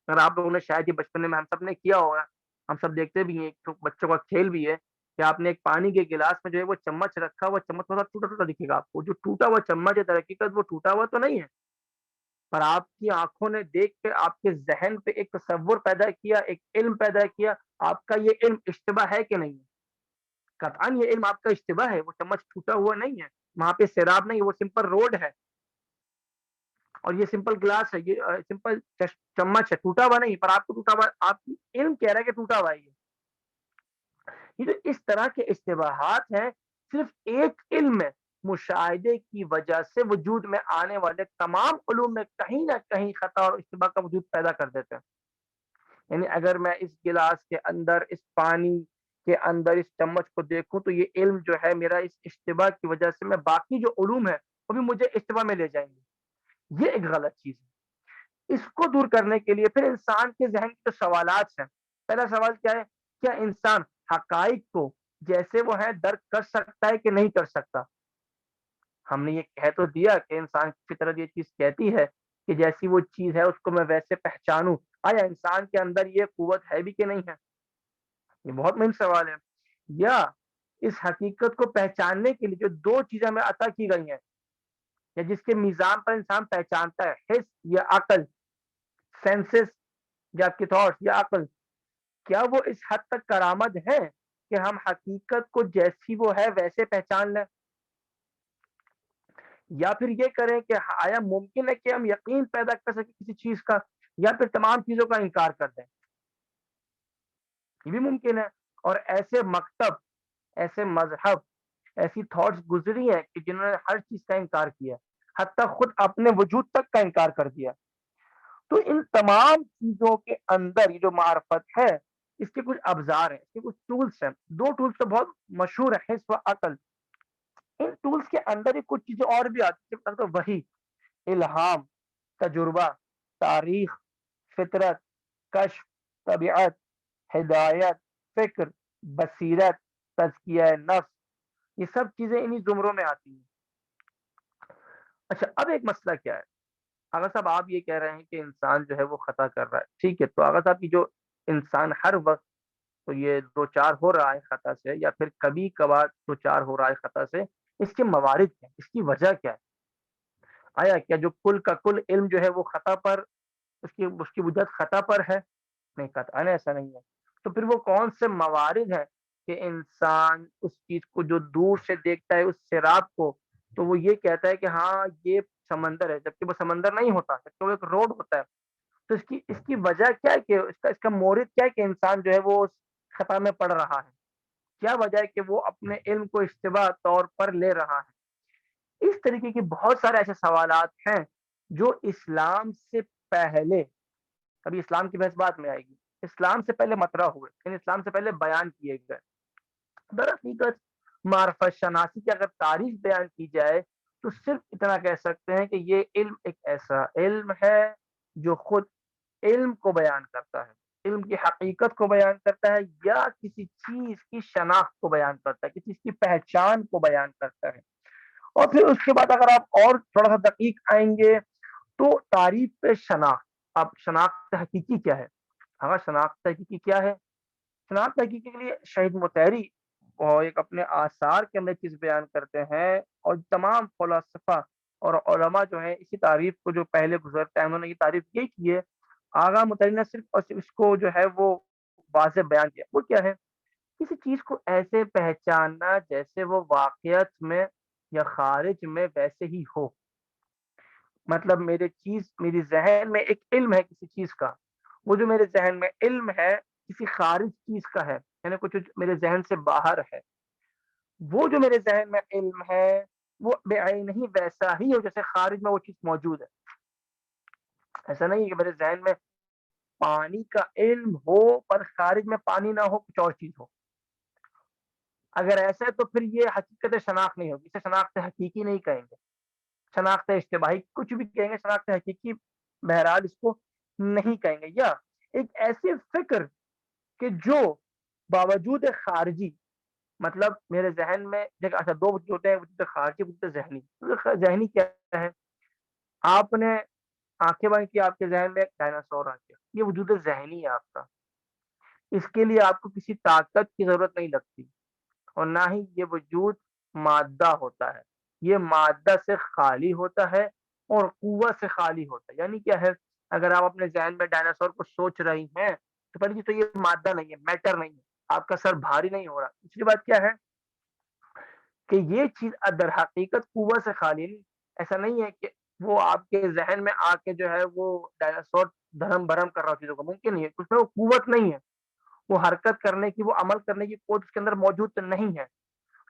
S3: اگر آپ لوگوں نے شاید یہ بچپن میں ہم سب نے کیا ہوگا، ہم سب دیکھتے بھی ہیں، تو بچوں کا کھیل بھی ہے کہ آپ نے ایک پانی کے گلاس میں جو ہے وہ چمچ رکھا، وہ چمچ تھوڑا ٹوٹا ٹوٹا دکھے گا آپ کو. جو ٹوٹا ہوا چمچ ہے در حقیقت وہ ٹوٹا ہوا تو نہیں ہے، پر آپ کی آنکھوں نے دیکھ کے آپ کے ذہن پہ ایک تصور پیدا کیا، ایک علم پیدا کیا. آپ کا یہ علم اشتباہ ہے کہ نہیں ہے؟ قطعاً یہ علم آپ کا اشتباہ ہے. وہ چمچ ٹوٹا ہوا نہیں ہے، وہاں پہ سیراب نہیں، وہ سمپل روڈ ہے، اور یہ سمپل گلاس ہے، یہ سمپل چمچ ہے، ٹوٹا ہوا نہیں. پر آپ کو ٹوٹا ہوا، آپ کی علم کہہ رہا ہے کہ ٹوٹا ہوا ہے. یہ جو اس طرح کے اشتباہات ہیں، صرف ایک علم میں مشاہدے کی وجہ سے وجود میں آنے والے تمام علوم میں کہیں نہ کہیں خطا اور اشتباہ کا وجود پیدا کر دیتے ہیں. یعنی اگر میں اس گلاس کے اندر، اس پانی کے اندر اس چمچ کو دیکھوں تو یہ علم جو ہے میرا اس اشتباہ کی وجہ سے میں باقی جو علوم ہے وہ بھی مجھے اشتباہ میں لے جائیں گے. یہ ایک غلط چیز ہے. اس کو دور کرنے کے لیے پھر انسان کے ذہن کے جو سوالات ہیں، پہلا سوال کیا ہے؟ کیا انسان حقائق کو جیسے وہ ہے درک کر سکتا ہے کہ نہیں کر سکتا؟ ہم نے یہ کہہ تو دیا کہ انسان کی فطرت یہ چیز کہتی ہے کہ جیسی وہ چیز ہے اس کو میں ویسے پہچانوں. آیا انسان کے اندر یہ قوت ہے بھی کہ نہیں ہے؟ یہ بہت مہم سوال ہے. یا اس حقیقت کو پہچاننے کے لیے جو دو چیزیں ہمیں عطا کی گئی ہیں یا جس کے میزان پر انسان پہچانتا ہے، حس یا عقل، سینسز یا آپ کی تھاٹس یا عقل، کیا وہ اس حد تک کارآمد ہے کہ ہم حقیقت کو جیسی وہ ہے ویسے پہچان لیں؟ یا پھر یہ کریں کہ آیا ممکن ہے کہ ہم یقین پیدا کر سکیں کسی چیز کا، یا پھر تمام چیزوں کا انکار کر دیں؟ یہ بھی ممکن ہے. اور ایسے مکتب، ایسے مذہب، ایسی تھاٹس گزری ہیں کہ جنہوں نے ہر چیز کا انکار کیا، حتیٰ خود اپنے وجود تک کا انکار کر دیا. تو ان تمام چیزوں کے اندر یہ جو معرفت ہے اس کے کچھ ابزار ہیں، اس کے کچھ ٹولس ہیں. دو ٹولس تو بہت مشہور ہیں، حس و عقل. ان ٹولس کے اندر ہی کچھ چیزیں اور بھی آتی ہیں، تو وہی الہام، تجربہ، تاریخ، فطرت، کشف، طبیعت، ہدایت، فکر، بصیرت، تزکیہ نفس، یہ سب چیزیں انہی زمروں میں آتی ہیں. اچھا، اب ایک مسئلہ کیا ہے؟ آغا صاحب آپ یہ کہہ رہے ہیں کہ انسان جو ہے وہ خطا کر رہا ہے، ٹھیک ہے. تو آغا صاحب کی جو انسان ہر وقت تو یہ دو چار ہو رہا ہے خطا سے، یا پھر کبھی کبھار دو چار ہو رہا ہے خطا سے، اس کے موارد کیا ہے؟ اس کی وجہ کیا ہے؟ آیا کیا جو کل کا کل علم جو ہے وہ خطا پر، اس کی وجہ خطا پر ہے؟ نہیں، قطعاً ایسا نہیں ہے. تو پھر وہ کون سے موارد ہیں کہ انسان اس چیز کو جو دور سے دیکھتا ہے، اس سیراب کو، تو وہ یہ کہتا ہے کہ ہاں یہ سمندر ہے، جبکہ وہ سمندر نہیں ہوتا، جبکہ وہ ایک روڈ ہوتا ہے. تو اس کی وجہ کیا ہے کہ اس کا مورد کیا ہے کہ انسان جو ہے وہ اس خطا میں پڑ رہا ہے؟ کیا وجہ ہے کہ وہ اپنے علم کو اشتباہ طور پر لے رہا ہے؟ اس طریقے کے بہت سارے ایسے سوالات ہیں جو اسلام سے پہلے، ابھی اسلام کی بحث بات میں آئے گی، اسلام سے پہلے مطرح ہوئے، یعنی اسلام سے پہلے بیان کیے گئے. در حقیقت معرفت شناسی کی اگر تعریف بیان کی جائے تو صرف اتنا کہہ سکتے ہیں کہ یہ علم ایک ایسا علم ہے جو خود علم کو بیان کرتا ہے، علم کی حقیقت کو بیان کرتا ہے، یا کسی چیز کی شناخت کو بیان کرتا ہے، کسی چیز کی پہچان کو بیان کرتا ہے. اور پھر اس کے بعد اگر آپ اور تھوڑا سا دقیق آئیں گے تو تعریف شناخت، اب شناخت حقیقی کیا ہے؟ ہاں، شناخت حقیقی کیا ہے؟ شناخت حقیقی کے لیے شہید مطہری اور ایک اپنے آثار کے اندر چیز بیان کرتے ہیں، اور تمام فلاسفہ اور علماء جو ہیں اسی تعریف کو جو پہلے گزرتے ہیں انہوں نے یہ تعریف یہی کی ہے. آغا مطہری نے صرف اور صرف اس کو جو ہے وہ واضح بیان کیا. وہ کیا ہے؟ کسی چیز کو ایسے پہچاننا جیسے وہ واقعیت میں یا خارج میں ویسے ہی ہو. مطلب میری ذہن میں ایک علم ہے کسی چیز کا، وہ جو میرے ذہن میں علم ہے کسی خارج چیز کا ہے، یعنی کچھ میرے ذہن سے باہر ہے. وہ جو میرے ذہن میں علم ہے وہ بعین ہی ویسا ہی ہو جیسے خارج میں وہ چیز موجود ہے. ایسا نہیں ہے کہ میرے ذہن میں پانی کا علم ہو پر خارج میں پانی نہ ہو، کچھ اور چیز ہو. اگر ایسا ہے تو پھر یہ حقیقت شناخت نہیں ہوگی، اسے شناخت حقیقی نہیں کہیں گے، شناخت اشتباہی کچھ بھی کہیں گے، شناخت حقیقی بہرحال اس کو نہیں کہیں گے. یا ایک ایسی فکر کہ جو باوجود خارجی، مطلب میرے ذہن میں اچھا دو وجود ہوتے ہیں، وجود خارجی، وجود ذہنی. ذہنی کیا ہے؟ آپ نے آنکھیں بند کی، آپ کے ذہن میں ایک ڈائناسور آ گیا، یہ وجود ذہنی ہے آپ کا. اس کے لیے آپ کو کسی طاقت کی ضرورت نہیں لگتی، اور نہ ہی یہ وجود مادہ ہوتا ہے، یہ مادہ سے خالی ہوتا ہے اور قوت سے خالی ہوتا ہے. یعنی کیا ہے؟ اگر آپ اپنے ذہن میں ڈائناسور کو سوچ رہی ہیں تو پہلی چیز تو یہ مادہ نہیں ہے، میٹر نہیں ہے، آپ کا سر بھاری نہیں ہو رہا. دوسری بات کیا ہے کہ یہ چیز در حقیقت قوت سے خالی نہیں. ایسا نہیں ہے کہ وہ آپ کے ذہن میں آ کے جو ہے وہ ڈائناسور دھرم برم کر رہا چیزوں کو، ممکن نہیں ہے. اس میں وہ قوت نہیں ہے، وہ حرکت کرنے کی، وہ عمل کرنے کی قوت اس کے اندر موجود نہیں ہے.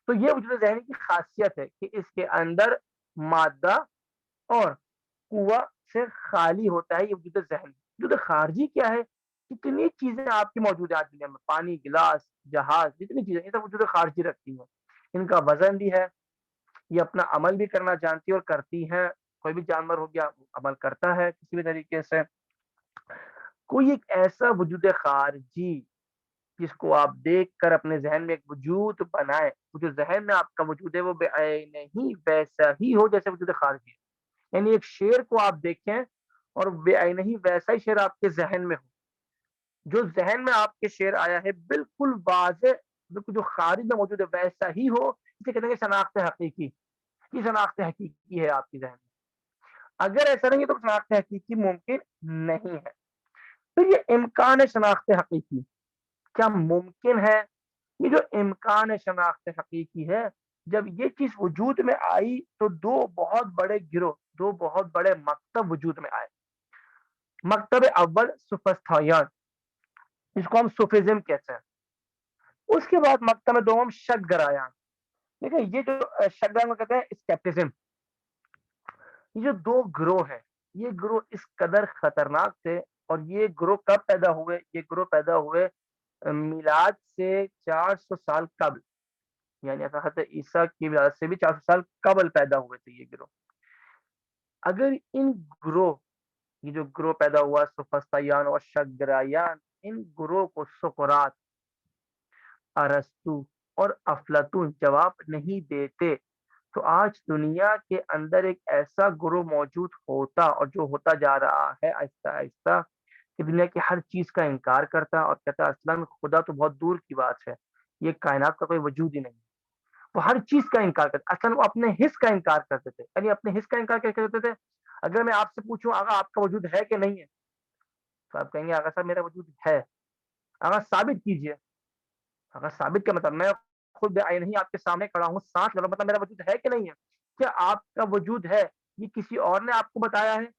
S3: تو یہ وجود ذہنی کی خاصیت ہے کہ اس کے اندر مادہ اور قوہ سے خالی ہوتا ہے یہ وجود ذہنی. وجود خارجی کیا ہے؟ کتنی چیزیں آپ کی موجود ہیں آج دنیا میں، پانی، گلاس، جہاز، جتنی چیزیں، یہ سب وجود خارجی رکھتی ہیں. ان کا وزن بھی ہے، یہ اپنا عمل بھی کرنا جانتی اور کرتی ہیں. کوئی بھی جانور ہو گیا عمل کرتا ہے کسی بھی طریقے سے. کوئی ایک ایسا وجود خارجی جس کو آپ دیکھ کر اپنے ذہن میں ایک وجود بنائیں، وہ جو ذہن میں آپ کا وجود ہے وہ بے عین ہی ویسا ہی ہو جیسے وجود خارجی ہے. یعنی ایک شیر کو آپ دیکھیں اور بے عین ہی ویسا ہی شیر آپ کے ذہن میں ہو. جو ذہن میں آپ کے شیر آیا ہے بالکل واضح، بالکل جو خارج میں موجود ہے ویسا ہی ہو. اسے کہتے ہیں کہ شناخت حقیقی. یہ شناخت حقیقی ہے آپ کی ذہن میں. اگر ایسا نہیں ہے تو شناخت حقیقی ممکن نہیں ہے. پھر یہ امکان شناخت حقیقی کیا ممکن ہے؟ یہ جو امکان شناخت حقیقی ہے، جب یہ چیز وجود میں آئی تو دو بہت بڑے گروہ، دو بہت بڑے مکتب وجود میں آئے. مکتب اول سوفسطائیان، جس کو ہم صوفیزم کہتے ہیں. اس کے بعد مکتب دوم شک گرایان. دیکھیں یہ جو شک گرایان کو کہتے ہیں اسکیپٹزم. یہ جو دو گروہ ہیں، یہ گروہ اس قدر خطرناک تھے. اور یہ گروہ کب پیدا ہوئے؟ یہ گروہ پیدا ہوئے میلاد سے 400 سال قبل، یعنی حضرت عیسیٰ کی ولادت سے بھی 400 سال قبل پیدا ہوئے تھے یہ گروہ. اگر ان گروہ، یہ جو گروہ پیدا ہوا سوفسطائیان اور شگرایان، ان گروہ کو سقراط، ارسطو اور افلاطون جواب نہیں دیتے تو آج دنیا کے اندر ایک ایسا گروہ موجود ہوتا، اور جو ہوتا جا رہا ہے آہستہ آہستہ، کہ دنیا کی ہر چیز کا انکار کرتا اور کہتا اصلاً خدا تو بہت دور کی بات ہے، یہ کائنات کا کوئی وجود ہی نہیں. وہ ہر چیز کا انکار کرتے، اصلاً وہ اپنے حص کا انکار کرتے تھے. یعنی اپنے حص کا انکار کیا کرتے تھے؟ اگر میں آپ سے پوچھوں آقا آپ کا وجود ہے کہ نہیں ہے، تو آپ کہیں گے آقا صاحب میرا وجود ہے. آقا ثابت کیجئے. آقا ثابت کا مطلب میں خود بے عین ہی آپ کے سامنے کھڑا ہوں، سانس لے رہا ہوں، مطلب میرا وجود ہے کہ نہیں ہے؟ کیا آپ کا وجود ہے یہ کسی اور نے آپ کو بتایا ہے؟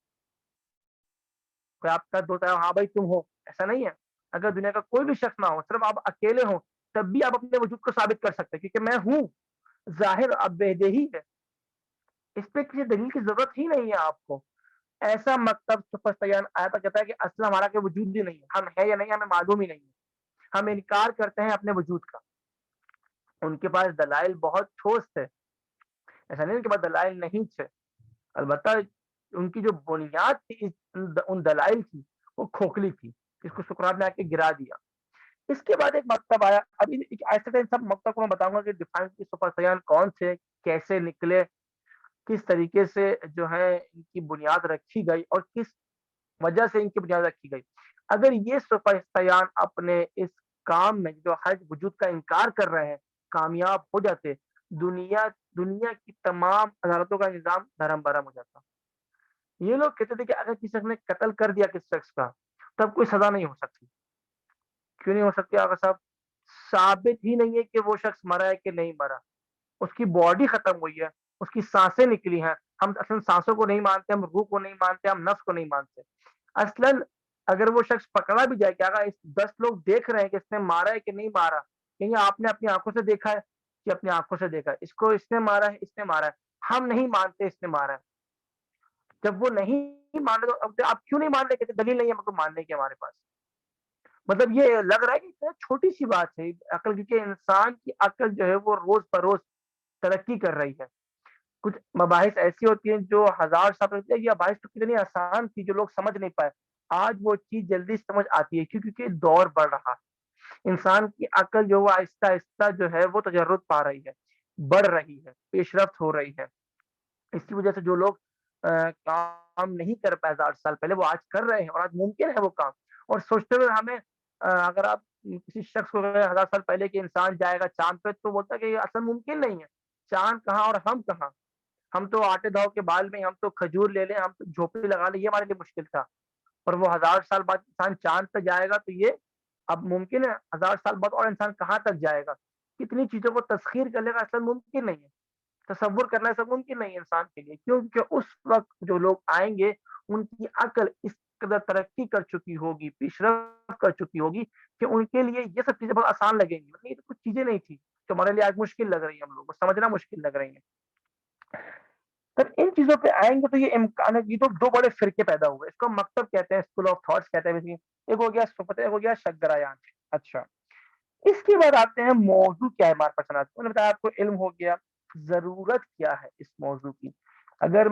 S3: کوئی آپ کا دوست ہے ہاں بھائی تم ہو، ایسا نہیں ہے. اگر دنیا کا کوئی بھی شخص نہ ہو، صرف آپ اکیلے ہوں، تب بھی آپ اپنے وجود کو ثابت کر سکتے ہیں کیونکہ میں ہوں. ظاہر اب بہدہی ہے، اس پہ کسی دلیل کی ضرورت ہی نہیں ہے آپ کو. ایسا مکتب سوفسطائیان آیا تھا، کہتا ہے کہ اصل ہمارا کوئی وجود ہی نہیں ہے، ہم ہے یا نہیں ہمیں معلوم ہی نہیں ہے، ہم انکار کرتے ہیں اپنے وجود کا. ان کے پاس دلائل بہت ٹھوس تھے، ایسا نہیں ان کے پاس دلائل نہیں تھے. البتہ ان کی جو بنیاد تھی ان دلائل کی وہ کھوکھلی تھی، اس کو سقراط نے آ کے گرا دیا. اس کے بعد ایک مکتب آیا. ابھی ایسے سب مکتب کو میں بتاؤں گا کہ ڈیفائن کی سوفسطائیان کون تھے، کیسے نکلے، کس طریقے سے جو ہے ان کی بنیاد رکھی گئی اور کس وجہ سے ان کی بنیاد رکھی گئی. اگر یہ سوفسطائیان اپنے اس کام میں جو ہر وجود کا انکار کر رہے ہیں کامیاب ہو جاتے، دنیا کی تمام عدالتوں کا نظام دھرم برہم ہو جاتا. یہ لوگ کہتے تھے کہ اگر کسی شخص نے قتل کر دیا کسی شخص کا تب کوئی سزا نہیں ہو سکتی. کیوں نہیں ہو سکتی آقا صاحب؟ ثابت ہی نہیں ہے کہ وہ شخص مرا ہے کہ نہیں مرا. اس کی باڈی ختم ہوئی ہے، اس کی سانسیں نکلی ہیں، ہم اصلا سانسوں کو نہیں مانتے، ہم روح کو نہیں مانتے، ہم نفس کو نہیں مانتے. اصلا اگر وہ شخص پکڑا بھی جائے کہ آقا 10 لوگ دیکھ رہے ہیں کہ اس نے مارا ہے کہ نہیں مارا، کہیں آپ نے اپنی آنکھوں سے دیکھا ہے کہ اپنی آنکھوں سے دیکھا ہے اس کو، اس نے مارا ہے، اس نے مارا ہے، ہم نہیں مانتے اس نے مارا ہے. جب وہ نہیں مان رہے تو آپ کیوں نہیں مان رہے؟ کہتے دلیل نہیں ہے ہم کو ماننے کی ہمارے پاس. مطلب یہ لگ رہا ہے کہ چھوٹی سی بات ہے عقل، کیونکہ انسان کی عقل جو ہے وہ روز بروز ترقی کر رہی ہے. کچھ مباحث ایسی ہوتی ہیں جو 1000 سال پہلے، یہ مباحث تو کتنی آسان تھی جو لوگ سمجھ نہیں پائے، آج وہ چیز جلدی سمجھ آتی ہے کیونکہ دور بڑھ رہا ہے. انسان کی عقل جو وہ آہستہ آہستہ جو ہے وہ تجرد پا رہی ہے، بڑھ رہی ہے، پیش رفت ہو رہی ہے. اس کی وجہ سے جو لوگ کام نہیں کر پائے 1000 سال پہلے وہ آج کر رہے ہیں، اور آج ممکن ہے وہ کام. اور سوچتے ہوئے ہمیں اگر آپ کسی شخص کو 1000 سال پہلے کہ انسان جائے گا چاند پہ تو بولتا ہے کہ یہ اصل ممکن نہیں ہے. چاند کہاں اور ہم کہاں؟ ہم تو آٹے دھاؤ کے بال میں، ہم تو کھجور لے لیں، ہم تو جھوپڑی لگا لیں، یہ ہمارے لیے مشکل تھا. اور وہ 1000 سال بعد انسان چاند پہ جائے گا تو یہ اب ممکن ہے. 1000 سال بعد اور انسان کہاں تک جائے گا، کتنی چیزوں کو تسخیر کر لے گا، اصل ممکن نہیں ہے. تصور کرنا ایسا ممکن نہیں ہے انسان کے لیے، کیونکہ اس وقت جو لوگ آئیں گے ان کی عقل اس قدر ترقی کر چکی ہوگی، پیش رفت کر چکی ہوگی کہ ان کے لیے یہ سب چیزیں بہت آسان لگیں گی. یہ تو کچھ چیزیں نہیں تھی. تو ہمارے لیے آج مشکل لگ رہی ہے، ہم لوگ کو سمجھنا مشکل لگ رہی ہیں. جب ان چیزوں پہ آئیں گے تو یہ امکان ہے. یہ تو دو بڑے فرقے پیدا ہوئے، اس کو مکتب کہتے ہیں، اسکول آف تھاٹس کہتے ہیں. ایک ہو گیا صفت، ایک ہو گیا شگرایان. اچھا، اس کے بعد آتے ہیں موضوع کیا ہے معرفت شناسی. میں نے بتایا آپ کو علم ہو گیا، ضرورت کیا ہے اس موضوع کی. اگر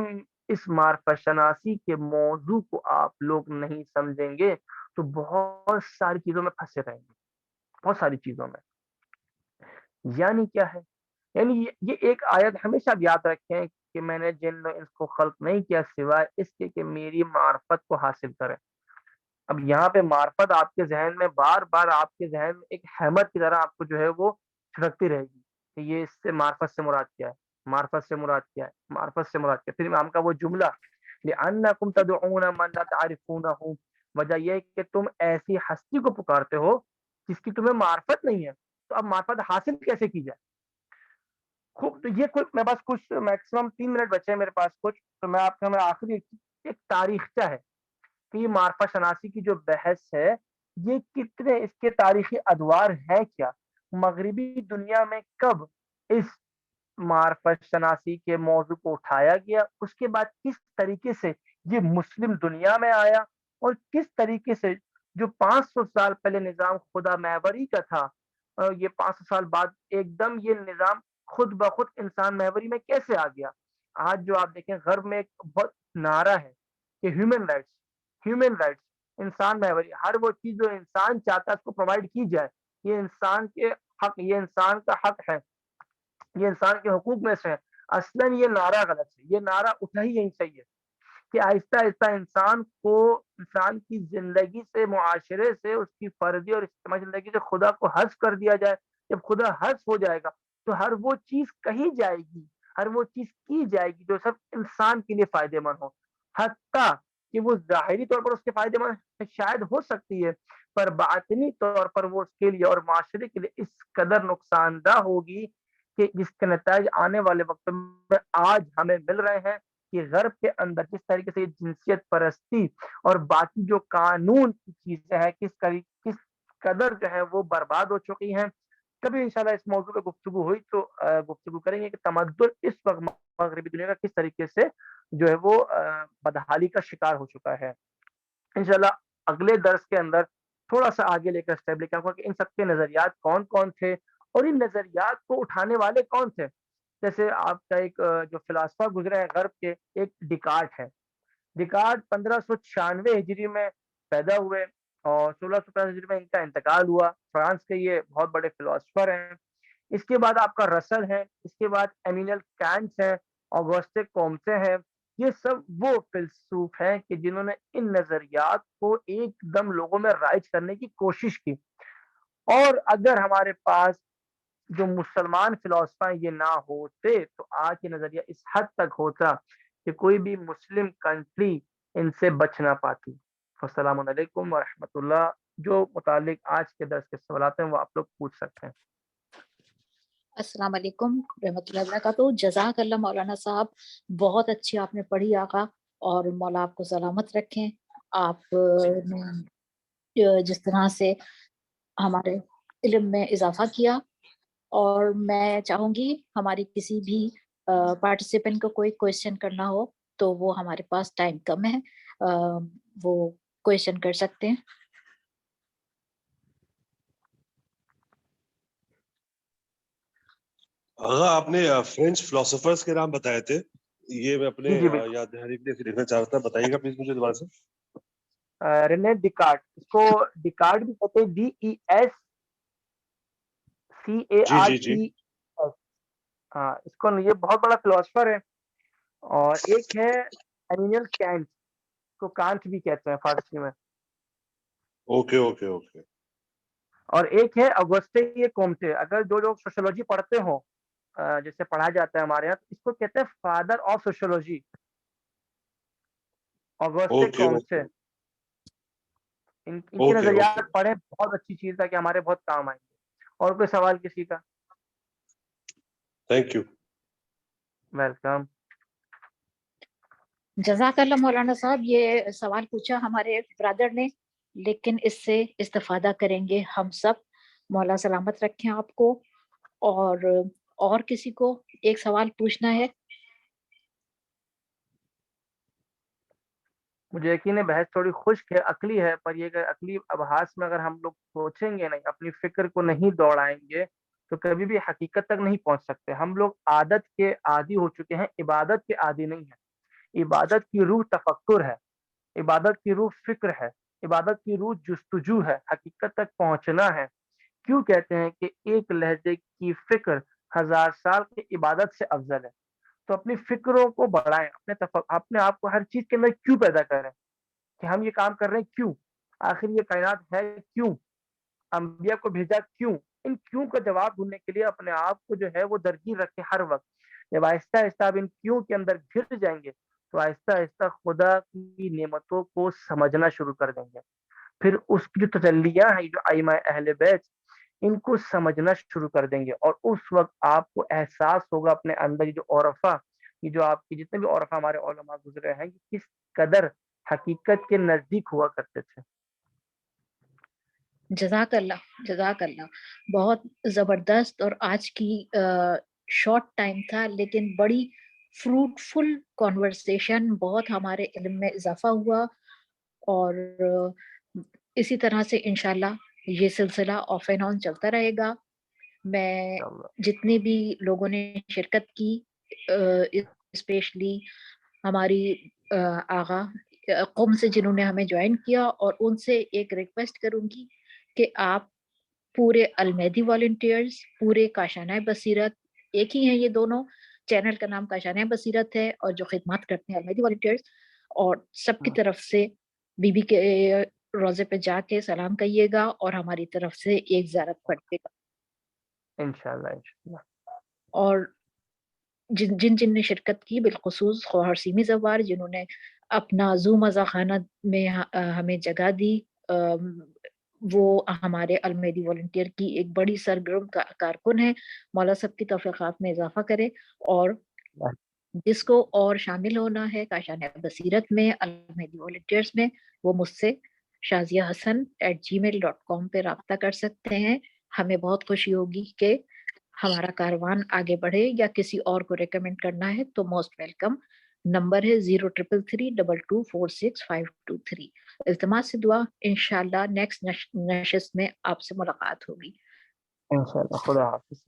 S3: اس معرفت شناسی کے موضوع کو آپ لوگ نہیں سمجھیں گے تو بہت ساری چیزوں میں پھنسے رہیں گے، بہت ساری چیزوں میں. یعنی کیا ہے؟ یعنی یہ ایک آیت ہمیشہ آپ یاد رکھیں کہ میں نے جن و انس کو خلق نہیں کیا سوائے اس کے کہ میری معرفت کو حاصل کریں. اب یہاں پہ معرفت آپ کے ذہن میں بار بار آپ کے ذہن میں ایک احمد کی طرح آپ کو جو ہے وہ چھڑکتی رہے گی کہ یہ اس سے معرفت سے مراد کیا ہے، معرفت سے مراد کیا ہے، معرفت سے مراد کیا ہے. پھر امام کا وہ جملہ لِأَنَّكُمْ تَدْعُونَ مَن لَا تَعْرِفُونَهُ، وجہ یہ ہے کہ تم ایسی ہستی کو پکارتے ہو جس کی تمہیں معرفت نہیں ہے. تو اب معرفت حاصل کیسے کی جائے؟ خوب، تو یہ کچھ میرے پاس کچھ میکسیمم 3 منٹ بچے ہیں میرے پاس کچھ، تو میں آپ کا میں آخری ایک تاریخچہ ہے کہ یہ معرفت شناسی کی جو بحث ہے یہ کتنے اس کے تاریخی ادوار ہے کیا، مغربی دنیا میں کب اس معرفت شناسی کے موضوع کو اٹھایا گیا، اس کے بعد کس طریقے سے یہ مسلم دنیا میں آیا، اور کس طریقے سے جو 500 سال پہلے نظام خدا محوری کا تھا، یہ 500 سال بعد ایک دم یہ نظام خود بخود انسان محوری میں کیسے آ گیا. آج جو آپ دیکھیں غرب میں ایک بہت نعرہ ہے کہ ہیومن رائٹس، ہیومن رائٹس، انسان محوری، ہر وہ چیز جو انسان چاہتا ہے اس کو پرووائڈ کی جائے. یہ انسان کے حق، یہ انسان کا حق ہے، یہ انسان کے حقوق میں سے ہے. اصلاً یہ نعرہ غلط ہے، یہ نعرہ اٹھا ہی یہیں صحیح ہے کہ آہستہ آہستہ انسان کو، انسان کی زندگی سے، معاشرے سے، اس کی فردی اور اجتماعی زندگی سے خدا کو حذف کر دیا جائے. جب خدا حذف ہو جائے گا تو ہر وہ چیز کہی جائے گی، ہر وہ چیز کی جائے گی جو سب انسان کے لیے فائدے مند ہو. حتیٰ کہ وہ ظاہری طور پر اس کے فائدے مند شاید ہو سکتی ہے، پر باطنی طور پر وہ اس کے لیے اور معاشرے کے لیے اس قدر نقصان دہ ہوگی کہ جس کے نتائج آنے والے وقت میں آج ہمیں مل رہے ہیں کہ غرب کے اندر کس طریقے سے جنسیت پرستی اور باقی جو قانون کی چیزیں ہیں کس قدر جو ہے وہ برباد ہو چکی ہیں. کبھی انشاءاللہ اس موضوع پہ گفتگو ہوئی تو گفتگو کریں گے کہ تمدن اس وقت مغربی دنیا کا کس طریقے سے جو ہے وہ بدحالی کا شکار ہو چکا ہے. انشاءاللہ اگلے درس کے اندر تھوڑا سا آگے لے کر اسٹیپ لے کے آؤں گا کہ ان سب کے نظریات کون کون تھے اور ان نظریات کو اٹھانے والے کون تھے. جیسے آپ کا ایک جو فلاسفہ گزرے ہیں غرب کے، ایک ڈیکارٹ ہے. ڈیکارٹ 1596 ہجری میں پیدا ہوئے اور 1650 ہجری میں ان کا انتقال ہوا. فرانس کے یہ بہت بڑے فلاسفر ہیں. اس کے بعد آپ کا رسل ہے، اس کے بعد ایمینل کینٹ ہے، آگوسٹے کومٹے ہے. یہ سب وہ فیلسوف ہیں کہ جنہوں نے ان نظریات کو ایک دم لوگوں میں رائج کرنے کی کوشش کی. اور اگر ہمارے پاس جو مسلمان فلاسفہ یہ نہ ہوتے تو آج یہ نظریہ اس حد تک ہوتا کہ کوئی بھی مسلم کنٹری ان سے بچ نہ پاتی. السلام علیکم ورحمۃ اللہ. جو متعلق آج کے درس کے سوالات ہیں وہ آپ لوگ پوچھ سکتے ہیں.
S1: السلام علیکم رحمۃ اللہ وبرکاتہ. جزاک اللہ مولانا صاحب، بہت اچھی آپ نے پڑھی آقا، اور مولا آپ کو سلامت رکھیں. آپ نے جس طرح سے ہمارے علم میں اضافہ کیا، اور میں چاہوں گی ہماری کسی بھی پارٹیسپینٹ کو کوئی کویشچن کرنا ہو تو وہ ہمارے پاس ٹائم کم ہے، وہ کویشچن کر سکتے ہیں.
S4: آغا آپ نے فرینچ فلاسفرز کے نام بتائے تھے، یہ میں اپنے
S3: جی بالکل.
S4: یاد دہانی کے لیے دیکھنا چاہ رہا تھا، بتائیے گا پلیز مجھے دوبارہ سے.
S3: رینے ڈیکارٹ، اس کو ڈیکارٹ بھی کہتے ہیں، DESCART. ہاں، اس کو یہ بہت بڑا فلاسفر ہے. اور ایک ہے ایمینل کینٹ، کو کانٹ بھی کہتے ہیں فارسی میں.
S4: Okay okay okay.
S3: اور ایک ہے آگوسٹے کومٹے. اگر جو لوگ سوشولوجی پڑھتے ہوں، جیسے پڑھا جاتا ہے ہمارے یہاں، اس کو کہتے ہیں فادر آف سوشولوجی، آگوسٹے کومٹے. ان کے نظریات پڑھیں، بہت اچھی چیز ہے کہ ہمارے بہت کام آئیں گے. اور کوئی سوال کسی کا؟
S4: Thank you.
S3: ویلکم.
S1: جزاک اللہ مولانا صاحب. یہ سوال پوچھا ہمارے برادر نے، لیکن اس سے استفادہ کریں گے ہم سب. مولا سلامت رکھیں آپ کو. اور کسی کو ایک سوال پوچھنا ہے؟
S3: مجھے یقین ہے بحث تھوڑی خشک ہے، عقلی ہے، پر یہ کہ عقلی ابحاث میں اگر ہم لوگ سوچیں گے نہیں، اپنی فکر کو نہیں دوڑائیں گے، تو کبھی بھی حقیقت تک نہیں پہنچ سکتے. ہم لوگ عادت کے عادی ہو چکے ہیں، عبادت کے عادی نہیں ہیں. عبادت کی روح تفکر ہے، عبادت کی روح فکر ہے، عبادت کی روح جستجو ہے، حقیقت تک پہنچنا ہے. کیوں کہتے ہیں کہ ایک لہجے کی فکر 1000 سال کی عبادت سے افضل ہے؟ تو اپنی فکروں کو بڑھائیں، اپنے آپ کو ہر چیز کے اندر کیوں پیدا کریں، کہ ہم یہ کام کر رہے ہیں کیوں، آخر یہ کائنات ہے کیوں، انبیاء کو بھیجا کیوں. ان کیوں کا جواب ڈھونڈنے کے لیے اپنے آپ کو جو ہے وہ درگیر رکھے ہر وقت. جب آہستہ آہستہ آپ ان کیوں کے اندر گر جائیں گے تو آہستہ آہستہ خدا کی نعمتوں کو سمجھنا شروع کر دیں گے. پھر اس کی جو تجلیاں ہیں، جو ائمہ اہل بیت، ان کو سمجھنا شروع کر دیں گے، اور اس وقت آپ کو احساس ہوگا اپنے اندر، جو عرفا، یہ جو آپ کی جتنے بھی عرفا ہمارے علماء گزرے ہیں، یہ کس قدر حقیقت کے نزدیک ہوا کرتے تھے.
S1: جزاک اللہ، بہت زبردست. اور آج کی شارٹ ٹائم تھا لیکن بڑی فروٹفل کانورسیشن، بہت ہمارے علم میں اضافہ ہوا. اور اسی طرح سے انشاءاللہ یہ سلسلہ آف اینڈ آن چلتا رہے گا. میں جتنے بھی لوگوں نے شرکت کی، اسپیشلی ہماری آغا قوم سے جنہوں نے ہمیں جوائن کیا، اور ان سے ایک ریکویسٹ کروں گی کہ آپ پورے المہدی والنٹیئرز، پورے کاشانہ بصیرت، ایک ہی ہیں یہ دونوں، چینل کا نام کاشانہ بصیرت ہے، اور جو خدمات کرتے ہیں المہدی والنٹیئرز، اور سب کی طرف سے بی بی کے روزے پہ جا کے سلام کہیے گا، اور ہماری طرف سے ایک زیارت پڑھیے گا
S3: انشاءاللہ.
S1: اور جن نے شرکت کی، بالخصوص خوہر سیمی زوار جنہوں نے اپنا زو مزہ خانہ میں ہمیں جگہ دی، وہ ہمارے المہدی والنٹیئر کی ایک بڑی سرگرم کارکن ہے. مولا سب کی توفیقات میں اضافہ کرے. اور جس کو اور شامل ہونا ہے کاشانہ بصیرت میں، المہدی والنٹیئرز میں، وہ مجھ سے shazia.hassan@gmail.com پہ رابطہ کر سکتے ہیں. ہمیں بہت خوشی ہوگی کہ ہمارا کاروان آگے بڑھے، یا کسی اور کو ریکمینڈ کرنا ہے تو موسٹ ویلکم. نمبر ہے 0333224652. التماس سے دعا، انشاءاللہ نیکسٹ نشست میں آپ سے ملاقات ہوگی.
S3: انشاءاللہ. خدا حافظ.